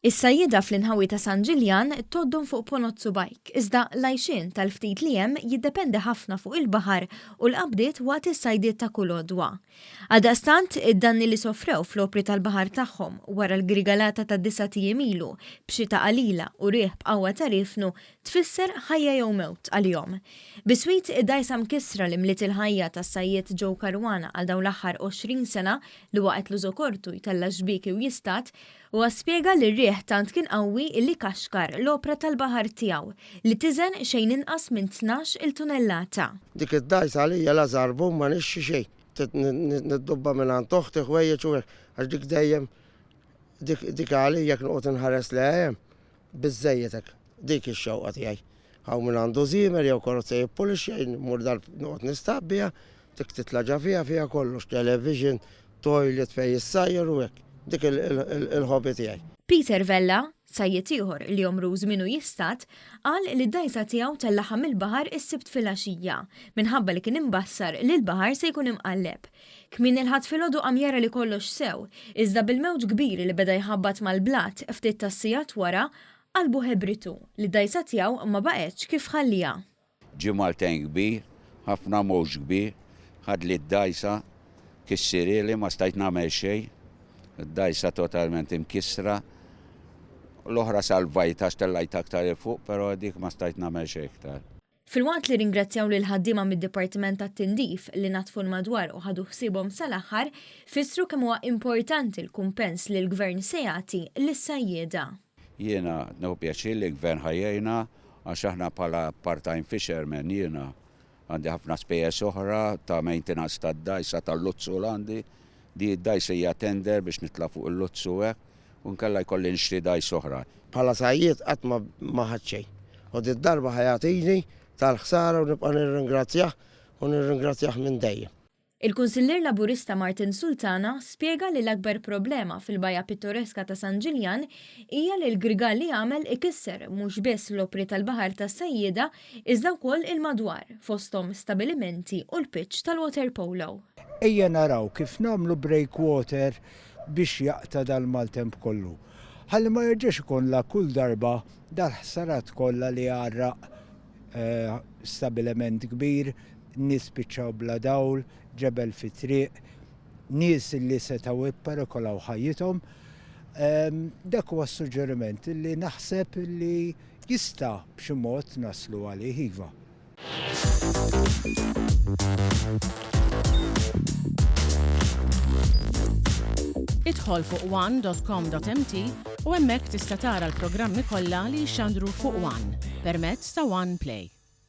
Is-Sajjieda fl-inħawi ta' San Ġiljan toddon fuq ponozzu bajk, iżda l-għajxien tal-ftit li hemm jiddependi ħafna fuq il-baħar u l-qabdiet waqt is-sajdiet ta' kull għodwa. Għaldaqstant, id-danni li sofrew fl-opri tal-baħar tagħhom wara l-grigalata ta' disat ilu b'xita qalila u riħ b'qawwa ta' riefnu tfisser ħajja jew mewt għal-jom. Biswit id-dajsa mkissra li mliet il-ħajja tas-sajjied ġew karwana għal dawn l-aħħar 20 sena li waqgħet l-użokortu jtella xbiki u jistat u għaspiega li r-riħ tant kien qawwi illi kaxkar l-opra tal-baħar tiegħu li tiżen xejn inqas minn 12 il-tunellata. Dik id-dajsa għalija la żarbu ma nixxi xejn. Niddubba minn għand toħti ħwejjeġ u għax dik dejjem dik għalija kien qod inħares leha biżejjetek. Dik ix-xewqa tiegħi. Hawn minn għandu żiemer jew karozza jippulix xejn mur dal noqgħod nistabbiha, dik titlaġa fiha kollox, television, toilet fejn jissajjer u hekk. Dik il-hobby tiegħi. Peter Vella, sajjied ieħor li jomru żmienu jistat, qal li d-dajsa tiegħu tellaħa mill-baħar is-sibt filgħaxija minħabba li kien imbassar li l-baħar se jkun imqalleb. Kmien il-ħadd filgħodu qam jara li kollox sew, iżda bil-mewġ kbir li beda jħabbat mal-blat ftit tas-sigħat wara qalbu ħebritu li d-dajsa tiegħu ma baqgħetx kif ħallija. Ġie Maltin kbir, ħafna mowġ kbir, ħad li d-dajsa kissirieli ma stajt nagħmel xejn. Id-dajsa totalment imkissra, l-oħra salvajta xtellajt aktar fuq, pero dik ma stajt nagħmel xejn iktar. Fil-waqt li ringrazzjaw lil ħaddiema mid-Dipartiment tat-Tindif li natfu l-madwar u ħadu ħsiebhom sal-aħħar, fissru kemm huwa importanti l-kumpens li l-Gvern se jagħti lis-Sajjieda. Jiena neħu pjaċir li l-Gvern ħajjejna għax aħna bħala part-time fisherman jiena għandi ħafna spejjeż oħra ta' maintenance tad-dajsa tal-luzzu għandi. Di d-dajsa hija tender biex nitla' fuq il-luzzu hekk u nkella jkolli nixtri dajs oħra. Bħala sajjied qatt ma ħadd xejn. U di d-darba ħajatini tal-ħsara u nibqa' nirringrazzjah minn dejjem. Il-Kunsiller Laburista Martin Sultana spjega li l-akbar problema fil-bajja pittoreska ta' San Ġiljan hija li l-grigal li għamel ikisser mhux biss l-opri tal-baħar tas-Sajjieda iżda wkoll il-madwar fosthom stabilimenti u l-pitch tal-water polo. Ejja naraw kif nagħmlu breakwater biex jaqta dal-maltemp kollu. Ħalli ma jerġax ikollha kull darba dal-ħsarat kollha li għarraq stabiliment kbir, nies spiċċaw bla dawl, ġebel fit-triq, nies li setgħu jipperikolaw ħajjithom. Dak huwa suġġeriment li naħseb li jista' b'xi mod naslu għalih iva. Idħol fuq one.com.mt u hemmhekk tista' tara l-programmi kollha li jxandru fuq One permezz ta' One Play.